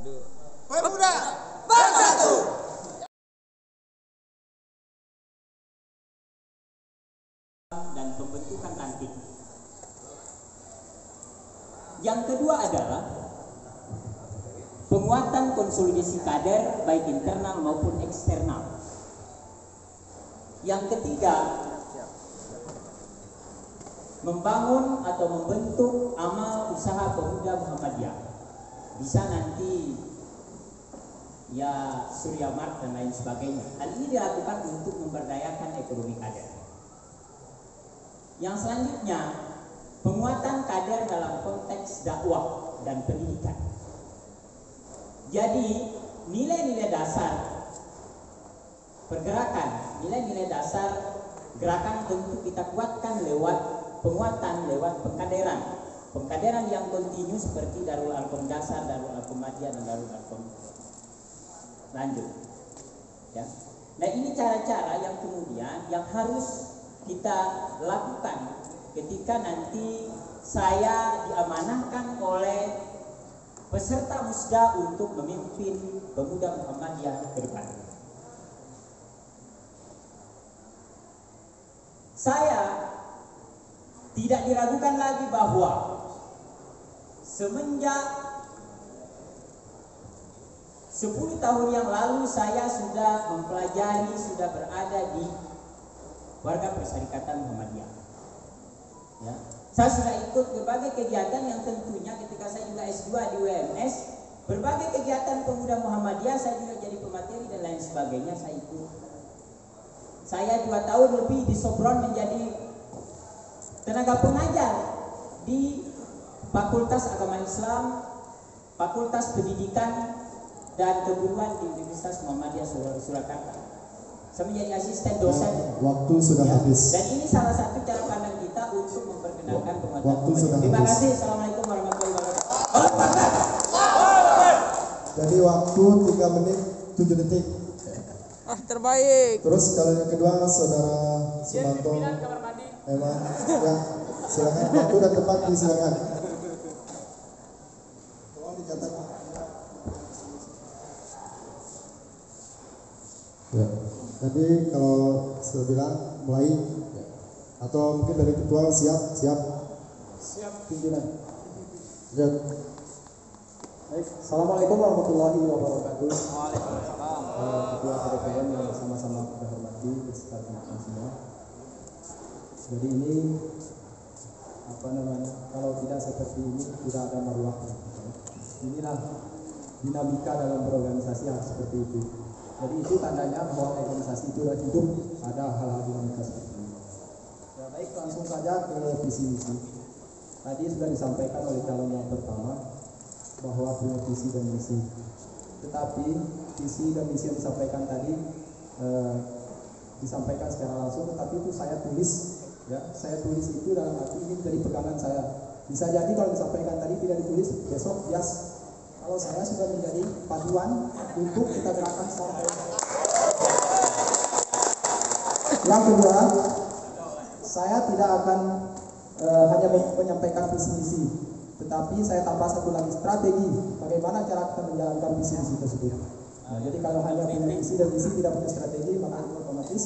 Pemuda bersatu. Dan pembentukan ranting. Yang kedua adalah penguatan konsolidasi kader baik internal maupun eksternal. Yang ketiga, membangun atau membentuk amal usaha pemuda Muhammadiyah. Bisa nanti ya Surya Mart dan lain sebagainya. Hal ini dilakukan untuk memberdayakan ekonomi kader. Yang selanjutnya, penguatan kader dalam konteks dakwah dan pendidikan. Jadi nilai-nilai dasar pergerakan, nilai-nilai dasar gerakan tentu kita kuatkan lewat penguatan, lewat pengkaderan yang kontinu seperti Darul Arkom Dasar, Darul Arkom Madya, dan Darul Arkom Lanjut. Ya. Nah, ini cara-cara yang kemudian yang harus kita lakukan ketika nanti saya diamanahkan oleh peserta musda untuk memimpin pemuda Muhammadiyah ke depan. Saya tidak diragukan lagi bahwa semenjak 10 tahun yang lalu saya sudah mempelajari, sudah berada di warga persyarikatan Muhammadiyah. Ya. Saya sudah ikut berbagai kegiatan yang tentunya ketika saya juga S2 di UMS, berbagai kegiatan pemuda Muhammadiyah, saya juga jadi pemateri dan lain sebagainya, saya ikut. Saya 2 tahun lebih di Sopron menjadi tenaga pengajar di Fakultas Agama Islam, Fakultas Pendidikan dan Keguruan di Universitas Muhammadiyah Surakarta. Saya menjadi asisten dosen. Waktu sudah habis. Dan ini salah satu cara pandang kita untuk memperkenalkan penguatan. Waktu sudah Terima habis. kasih. Assalamualaikum warahmatullahi wabarakatuh. Jadi waktu 3 menit 7 detik. Terbaik. Terus kalau yang kedua saudara Sumanto. Emang ya, silakan waktu dan tempat disilakan. Tolong dicatat. Ya. Jadi kalau saya bilang mulai ya. Atau mungkin dari ketua siap pimpinan. Ya. Baik, assalamualaikum warahmatullahi wabarakatuh. Waalaikumsalam. Ketua PDPM yang bersama-sama kita hormati beserta teman-teman semua. Jadi ini kalau tidak seperti ini tidak ada marwah. Inilah dinamika dalam berorganisasi harus seperti itu. Jadi itu tandanya bahwa organisasi itu sudah hidup, ada hal-hal dinamika seperti ini. Ya, baik, langsung saja ke visi misi. Tadi sudah disampaikan oleh calon yang pertama bahwa punya visi dan misi. Tetapi visi dan misi yang disampaikan tadi disampaikan secara langsung, tetapi itu saya tulis. Ya, saya tulis itu dalam arti ini dari pegangan saya. Bisa jadi kalau disampaikan tadi tidak ditulis, besok bias. Kalau saya sudah menjadi paduan untuk kita gerakan secara Yang kedua, saya tidak akan hanya menyampaikan visi misi, tetapi saya tambah satu lagi strategi bagaimana cara kita menjalankan visi misi tersebut. Nah, jadi kalau hanya punya visi dan misi tidak punya strategi, maka otomatis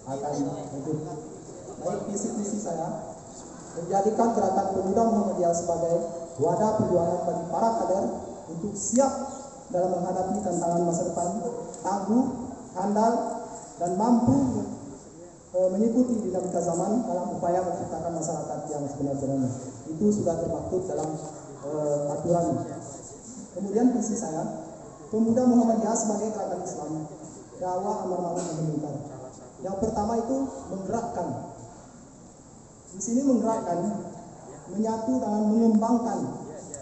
akan hidup. Baik, visi saya menjadikan gerakan pemuda Muhammadiyah sebagai wadah perjuangan bagi para kader untuk siap dalam menghadapi tantangan masa depan, tangguh, handal, dan mampu mengikuti dinamika zaman dalam upaya menciptakan masyarakat yang sebenar-benarnya. Itu sudah termaktub dalam aturan. Kemudian visi saya, pemuda Muhammadiyah sebagai gerakan Islam, dakwah amar ma'ruf nahi munkar. Yang pertama itu menggerakkan. Di sini menggerakkan, menyatu dengan mengembangkan,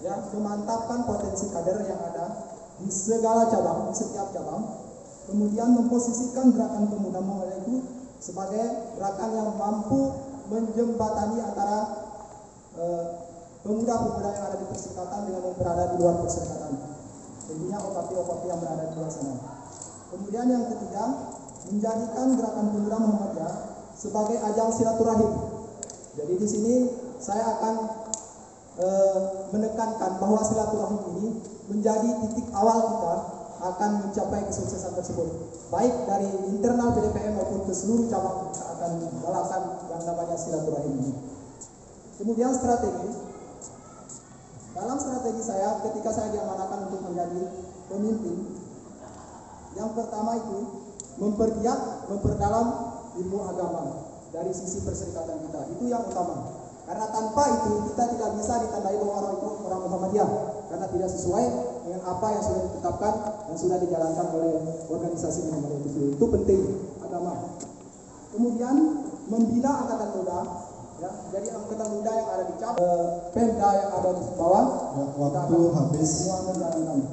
ya, memantapkan potensi kader yang ada di segala cabang, di setiap cabang. Kemudian memposisikan gerakan pemuda Muhammadiyah itu sebagai gerakan yang mampu menjembatani antara pemuda-pemuda yang ada di perserikatan dengan yang berada di luar perserikatan. Tentunya OKP-OKP yang berada di luar sana. Kemudian yang ketiga, menjadikan gerakan pemuda Muhammadiyah sebagai ajang silaturahim. Jadi di sini saya akan menekankan bahwa silaturahim ini menjadi titik awal kita akan mencapai kesuksesan tersebut, baik dari internal PDPM maupun ke seluruh cabang kita akan melakukan yang namanya silaturahim ini. Kemudian dalam strategi saya ketika saya diamanahkan untuk menjadi pemimpin, yang pertama itu mempergiat, memperdalam ilmu agama dari sisi perserikatan kita, itu yang utama. Karena tanpa itu kita tidak bisa ditandai bahwa orang itu orang Muhammadiyah, karena tidak sesuai dengan apa yang sudah ditetapkan dan sudah dijalankan oleh organisasi Muhammadiyah itu penting agama. Kemudian membina angkatan muda, ya, jadi angkatan muda yang ada di cabang Pemda yang ada di bawah, Ya, waktu habis. semua menjalankan.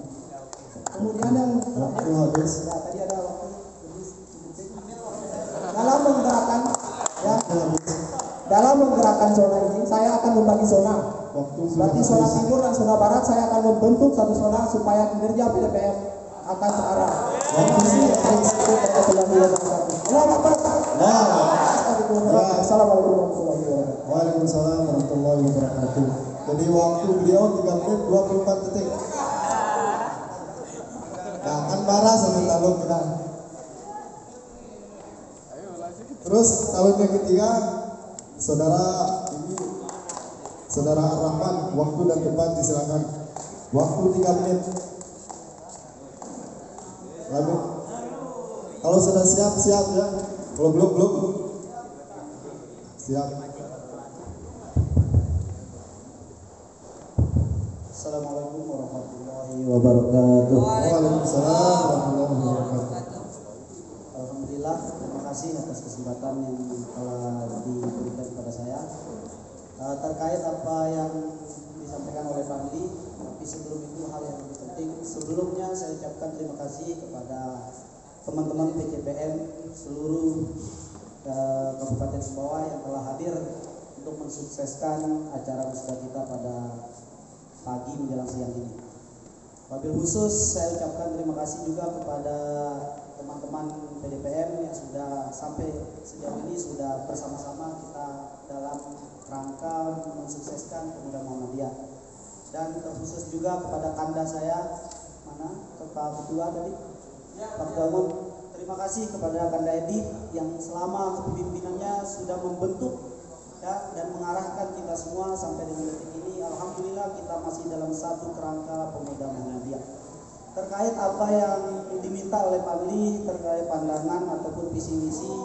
Kemudian yang Waktu habis. ya, tadi ada waktu habis. Dalam menggerakkan, ya, dalam menggerakkan zona ini, saya akan membagi zona. Waktu sudah Berarti zona habis. timur dan zona barat saya akan membentuk satu zona supaya kinerja PDPM akan searah. Assalamualaikum warahmatullahi wabarakatuh. Waalaikumsalam warahmatullahi wabarakatuh. Jadi waktu beliau 3 menit 24 detik. Nah, kan marah sama talung kita. Terus talun yang ketiga, Saudara Ar-Rahman, waktu dan tempat disilakan. Waktu 3 menit. Lalu, kalau sudah siap ya. Kalau belum. Siap. Assalamualaikum warahmatullahi wabarakatuh. Waalaikumsalam warahmatullahi wabarakatuh. Alhamdulillah, terima kasih atas kesempatan yang telah diberikan kepada saya. Terkait apa yang disampaikan oleh Pak Andi, tapi sebelum itu hal yang lebih penting. Sebelumnya saya ucapkan terima kasih kepada teman-teman PCPM seluruh Kabupaten Sumbawa yang telah hadir untuk mensukseskan acara musda kita pada pagi menjelang siang ini. Wabil khusus saya ucapkan terima kasih juga kepada teman-teman PDPM yang sudah sampai sejauh ini sudah bersama-sama kita dalam rangka mensukseskan Pemuda Muhammadiyah. Dan terkhusus juga kepada kanda saya, Pak Ketua tadi, Pak Ketua Umum. Terima kasih kepada Kanda Edi yang selama kepemimpinannya sudah membentuk ya, dan mengarahkan kita semua sampai dengan detik ini. Alhamdulillah kita masih dalam satu kerangka Pemuda Muhammadiyah. Terkait apa yang diminta oleh Pak Ali terkait pandangan ataupun visi misi,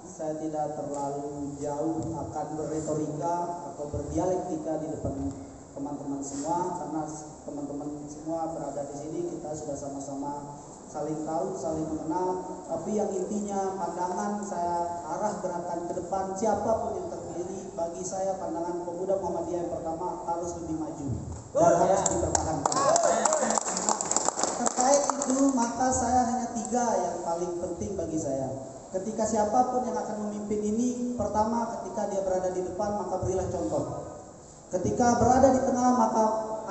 saya tidak terlalu jauh akan berretorika atau berdialektika di depan teman-teman semua, karena teman-teman semua berada di sini, kita sudah sama-sama saling tahu, saling mengenal. Tapi yang intinya pandangan saya arah gerakan ke depan, siapapun yang terpilih, bagi saya pandangan Pemuda Muhammadiyah yang pertama harus lebih maju dan harus dipertahankan. Terkait itu maka saya hanya 3 yang paling penting bagi saya. Ketika siapapun yang akan memimpin ini, pertama ketika dia berada di depan maka berilah contoh. Ketika berada di tengah maka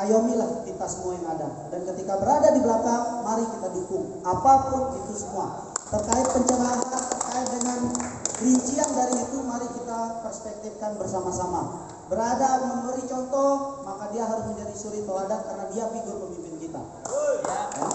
ayomilah kita semua yang ada. Dan ketika berada di belakang, mari kita dukung. Apapun itu semua. Terkait pencerahan, terkait dengan rincian dari itu, mari kita perspektifkan bersama-sama. Berada memberi contoh, maka dia harus menjadi suri teladan karena dia figur pemimpin kita. Ya.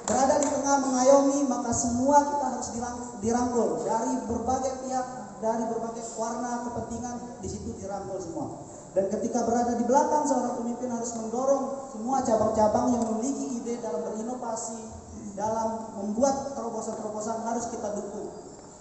Berada di tengah mengayomi, maka semua kita harus dirangkul dari berbagai pihak, dari berbagai warna kepentingan, di situ dirangkul semua. Dan ketika berada di belakang, seorang pemimpin harus mendorong semua cabang-cabang yang memiliki ide dalam berinovasi, dalam membuat terobosan-terobosan harus kita dukung.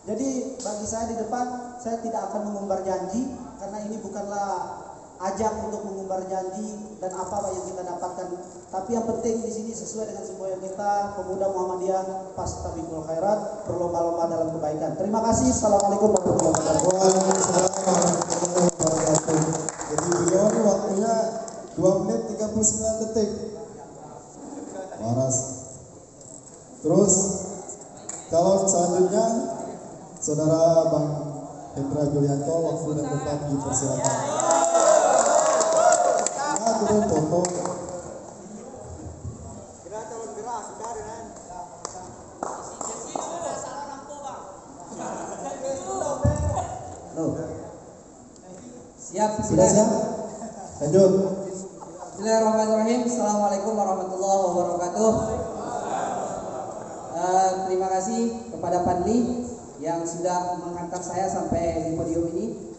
Jadi bagi saya di depan, saya tidak akan mengumbar janji, karena ini bukanlah ajang untuk mengumbar janji dan apa yang kita dapatkan. Tapi yang penting di sini sesuai dengan semboyan kita, Pemuda Muhammadiyah Fastabiqul Khairat, berlomba-lomba dalam kebaikan. Terima kasih. Assalamualaikum warahmatullahi wabarakatuh. Waalaikumsalam warahmatullahi wabarakatuh. Jadi beliau ini waktunya 2 menit 39 detik. Waras. Terus calon selanjutnya Saudara Bang Hendra Julianto, waktu dan tempat dipersilakan. Ya, turun foto. Siap, Sudah siap? Lanjut. Bismillahirrahmanirrahim. Assalamualaikum warahmatullahi wabarakatuh. Terima kasih kepada Padli yang sudah menghantar saya sampai di podium ini.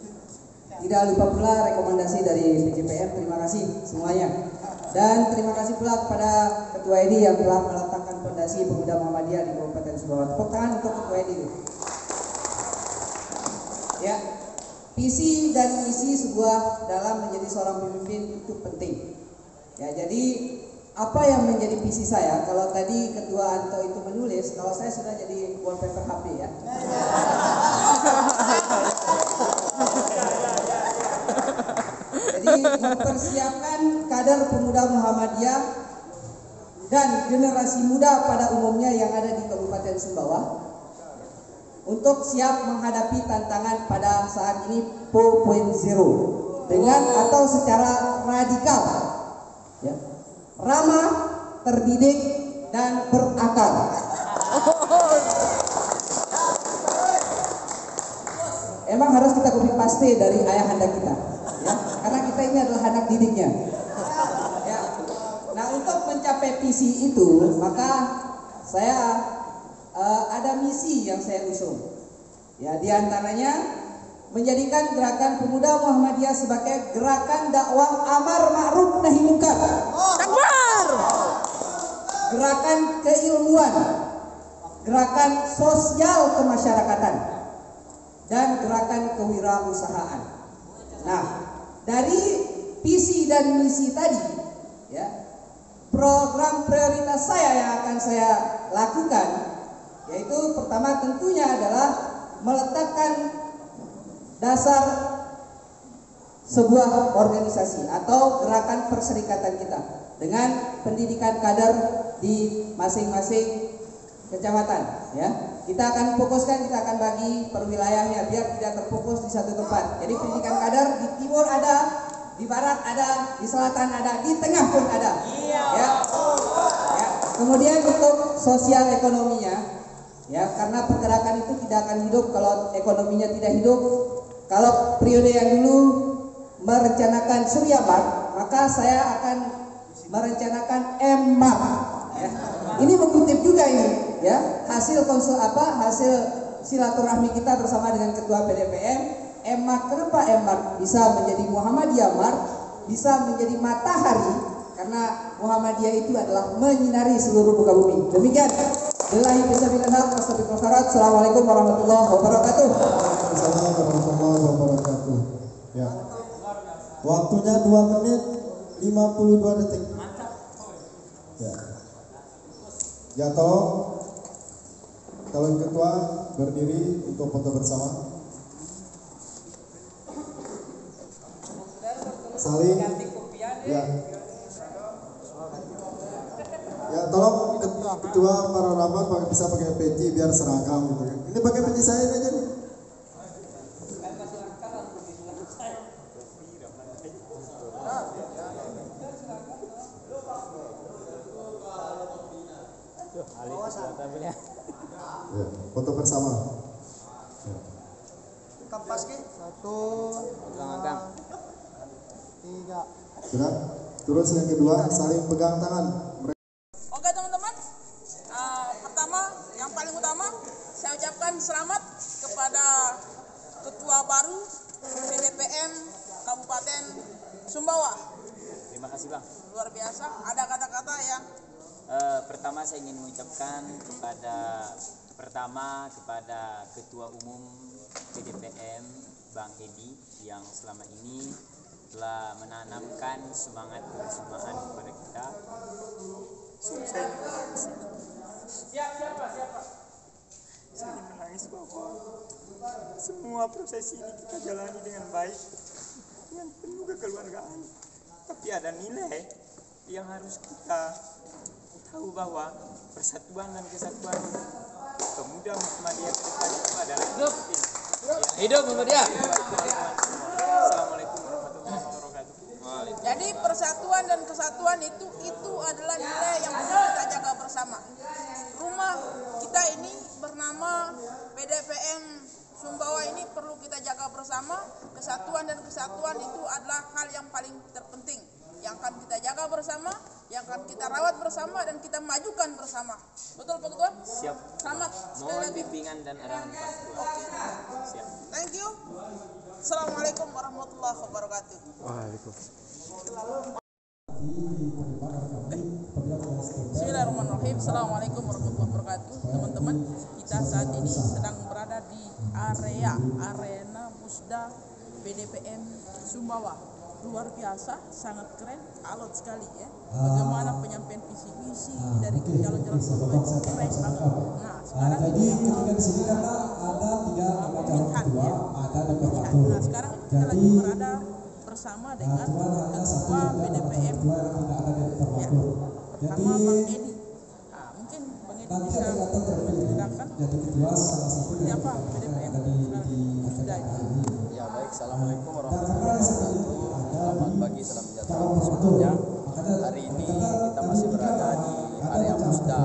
Tidak lupa pula rekomendasi dari PJPM. Terima kasih semuanya. Dan terima kasih pula kepada Ketua EDI yang telah meletakkan fondasi Pemuda Muhammadiyah di Kabupaten Sumbawa. Tepuk tangan untuk Ketua EDI. Ya, visi dan misi sebuah dalam menjadi seorang pemimpin itu penting. Ya, jadi apa yang menjadi visi saya? Kalau tadi Ketua Anto itu menulis, kalau saya sudah jadi wallpaper HP ya. Jadi mempersiapkan kader pemuda Muhammadiyah dan generasi muda pada umumnya yang ada di Kabupaten Sumbawa untuk siap menghadapi tantangan pada saat ini 4.0 dengan atau secara radikal, ya, ramah, terdidik, dan berakal. Emang harus kita copy paste dari ayahanda kita, ya, karena kita ini adalah anak didiknya. Ya. Nah, untuk mencapai visi itu, maka saya ada misi yang saya usung. Ya, diantaranya menjadikan gerakan pemuda Muhammadiyah sebagai gerakan dakwah amar ma'ruf nahi munkar. Akbar. Gerakan keilmuan, gerakan sosial kemasyarakatan, dan gerakan kewirausahaan. Nah, dari visi dan misi tadi, ya, program prioritas saya yang akan saya lakukan, yaitu pertama tentunya adalah meletakkan dasar sebuah organisasi atau gerakan perserikatan kita dengan pendidikan kader di masing-masing kecamatan, ya. Kita akan fokuskan, kita akan bagi per wilayahnya biar tidak terfokus di satu tempat. Jadi pendidikan kader di timur ada, di barat ada, di selatan ada, di tengah pun ada. Ya. Ya. Kemudian untuk sosial ekonominya, ya, karena pergerakan itu tidak akan hidup kalau ekonominya tidak hidup. Kalau periode yang dulu merencanakan Surya Mart, maka saya akan merencanakan M-Mart. Ya. Ini mengutip juga ini, ya, hasil hasil silaturahmi kita bersama dengan Ketua PDPM. M-Mart, kenapa M-Mart bisa menjadi Muhammadiyah Mart, bisa menjadi matahari, karena Muhammadiyah itu adalah menyinari seluruh muka bumi. Demikian. Billahi fisabilillah, astagfirullah karat. Assalamualaikum warahmatullahi wabarakatuh. Assalamualaikum warahmatullahi wabarakatuh. Ya. Waktunya 2 menit 52 detik. Ya. Jatuh. Calon ketua berdiri untuk foto bersama. Saling. Ya. Ya, tolong ketua para rapat bisa pakai peci biar seragam gitu kan. Ini pakai peci saya aja nih. Ya, foto bersama. Ya. Kampas ke? 1, 2, 3. Sudah. Terus yang kedua, saling pegang tangan. Oke teman-teman, pertama yang paling utama saya ucapkan selamat kepada Ketua baru PDPM Kabupaten Sumbawa. Terima kasih Bang. Luar biasa. Ada kata-kata yang Pertama saya ingin mengucapkan kepada Ketua Umum PDPM Bang Edi yang selama ini telah menanamkan semangat kebersamaan kepada kita. siapa? Saya ingin menangis bahwa semua proses ini kita jalani dengan baik, dengan penuh kekeluargaan. Tapi ada nilai yang harus kita tahu bahwa persatuan dan kesatuan pemuda Muhammadiyah ke depan itu adalah penting. hidup Muhammadiyah. Assalamualaikum warahmatullahi wabarakatuh. Jadi persatuan dan kesatuan itu adalah nilai yang perlu kita jaga bersama. Rumah kita ini bernama PDPM Sumbawa ini perlu kita jaga bersama Kesatuan dan kesatuan itu adalah hal yang paling terpenting, yang akan kita jaga bersama, yang akan kita rawat bersama, dan kita majukan bersama. Betul Pak Ketua? Siap. Selamat sekali Mohon lagi. bimbingan dan arahan Pak Ketua. Siap. Thank you. Assalamualaikum warahmatullahi wabarakatuh. Bismillahirrahmanirrahim. Assalamualaikum warahmatullahi wabarakatuh. Teman-teman, kita saat ini sedang berada di arena Musda PDPM Sumbawa. Luar biasa, sangat keren, alot sekali ya. Bagaimana penyampaian visi misi dari calon-calon pemimpin, keren banget. Nah, sekarang Jadi ini ketika di sini karena ada 3 nama calon ketua, ada legislatur. nah, sekarang kita lagi berada bersama dengan Ketua PDPM Ketua yang tidak ada di ya, legislatur. pertama Bang Edi. Nah, mungkin Bang Edi Nanti bisa ada kata terpilih menceritakan jadi ketua salah satu dari siapa kita PDPM yang ada di Musda ini. Ya baik, assalamualaikum Dan warahmatullahi karena saat wabarakatuh. ini Selamat ada pagi, salam sejahtera calon untuk perwakilan. semuanya. Makanya Hari ini kita masih berada di area Musda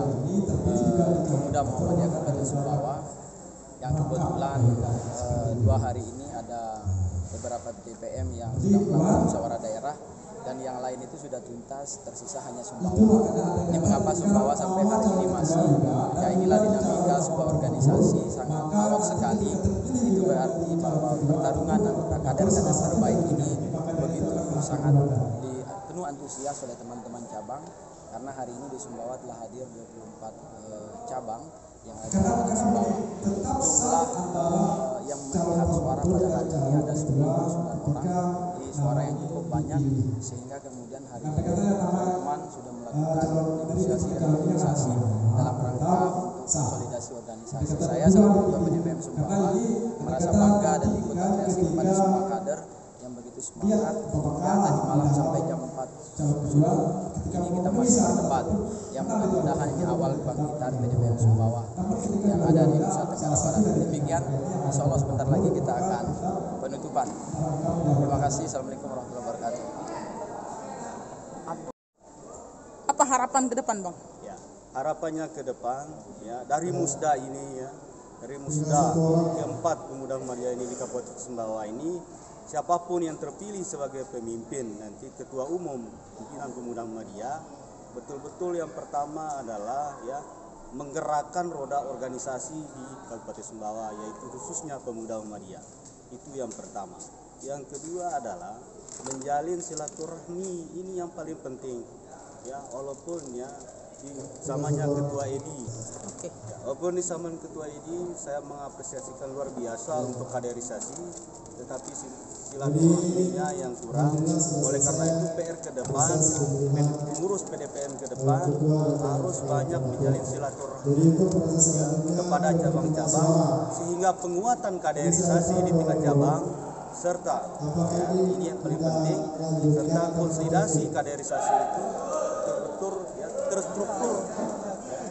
Pemuda Muhammadiyah Kabupaten Sumbawa, yang kebetulan 2 hari ini ada beberapa TPM yang sudah melakukan musyawarah daerah, dan yang lain itu sudah tuntas, tersisa hanya Sumbawa. Ini mengapa Sumbawa sampai hari ini masih, ya inilah dinamika sebuah organisasi sangat alot sekali. Itu berarti bahwa pertarungan antara kader-kader terbaik ini begitu sangat penuh antusias oleh teman-teman cabang, karena hari ini di Sumbawa telah hadir 24 cabang yang ada di Kabupaten Sumbawa. Jumlah yang memberikan suara pada hari ini ada 99 orang, di suara yang cukup banyak, sehingga kemudian hari ini teman-teman sudah melakukan negosiasi dan organisasi dalam rangka untuk konsolidasi organisasi. Saya selaku Ketua PDPM Sumbawa merasa bangga dan ikut apresiasi kepada semua kader yang begitu semangat. Ya, tadi malam sampai jam 4 subuh ini kita masih berdebat, yang mudah-mudahan ini awal kebangkitan PDPM Sumbawa yang ada di Nusa Tenggara Barat. Demikian, insya Allah sebentar lagi kita akan penutupan. Terima kasih. Assalamualaikum warahmatullahi wabarakatuh. Apa harapan ke depan, Bang? Ya, harapannya ke depan ya dari Musda ini ya, dari Musda keempat Pemuda Muhammadiyah ini di Kabupaten Sumbawa ini, siapapun yang terpilih sebagai pemimpin nanti ketua umum pimpinan Pemuda Muhammadiyah, betul-betul yang pertama adalah ya menggerakkan roda organisasi di Kabupaten Sumbawa, yaitu khususnya Pemuda Muhammadiyah. Itu yang pertama. Yang kedua adalah menjalin silaturahmi, ini yang paling penting. Ya, walaupun ya di zamannya Ketua Edi, ya, walaupun di zaman Ketua Edi saya mengapresiasikan luar biasa untuk kaderisasi, tetapi silaturahminya yang kurang. Oleh karena itu PR ke depan, pengurus PDPM ke depan harus banyak menjalin silaturahmi ya, kepada cabang-cabang, sehingga penguatan kaderisasi di tingkat cabang serta ya, ini yang paling penting, serta konsolidasi kaderisasi itu betul-betul ya, terstruktur ya,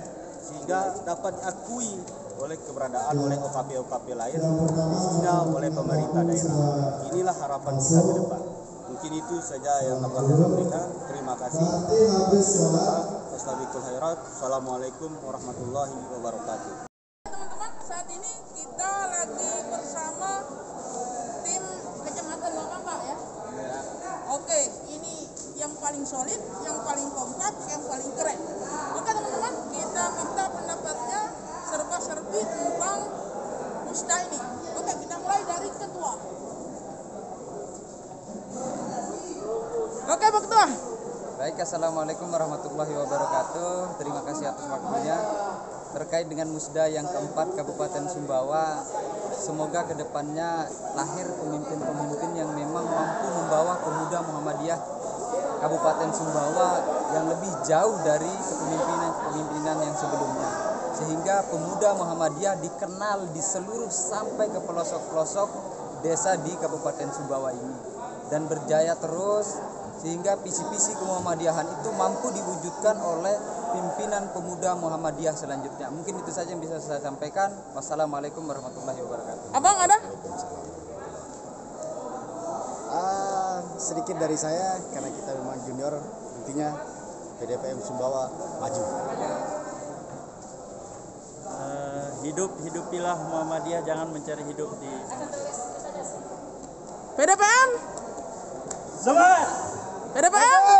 sehingga dapat diakui oleh keberadaan oleh OKP-OKP lain, khususnya oleh pemerintah daerah. Inilah harapan kita ke depan. Mungkin itu saja yang dapat saya sampaikan. Terima kasih. Wassalamualaikum khairat. Assalamualaikum warahmatullahi wabarakatuh. Teman-teman, saat ini kita lagi bersama tim Kecamatan Bapapa ya. Oke, ini yang paling solid, yang paling kompak, yang paling keren. Oke teman-teman, kita minta pendapatnya serba-serbi tentang Musda ini. Oke, kita mulai dari ketua. Oke, Pak Ketua. Baik, assalamualaikum warahmatullahi wabarakatuh. Terima kasih atas waktunya. Terkait dengan Musda yang keempat Kabupaten Sumbawa, semoga kedepannya lahir pemimpin-pemimpin yang memang mampu membawa pemuda Muhammadiyah Kabupaten Sumbawa yang lebih jauh dari kepemimpinan yang sebelumnya, sehingga pemuda Muhammadiyah dikenal di seluruh sampai ke pelosok-pelosok desa di Kabupaten Sumbawa ini, dan berjaya terus sehingga visi-visi kemuhammadiyahan itu mampu diwujudkan oleh pimpinan pemuda Muhammadiyah selanjutnya. Mungkin itu saja yang bisa saya sampaikan. Wassalamualaikum warahmatullahi wabarakatuh. Abang ada? Sedikit dari saya, karena kita memang junior, intinya PDPM Sumbawa maju. Hidupilah Muhammadiyah, jangan mencari hidup di PDPM. Semangat. PDPM.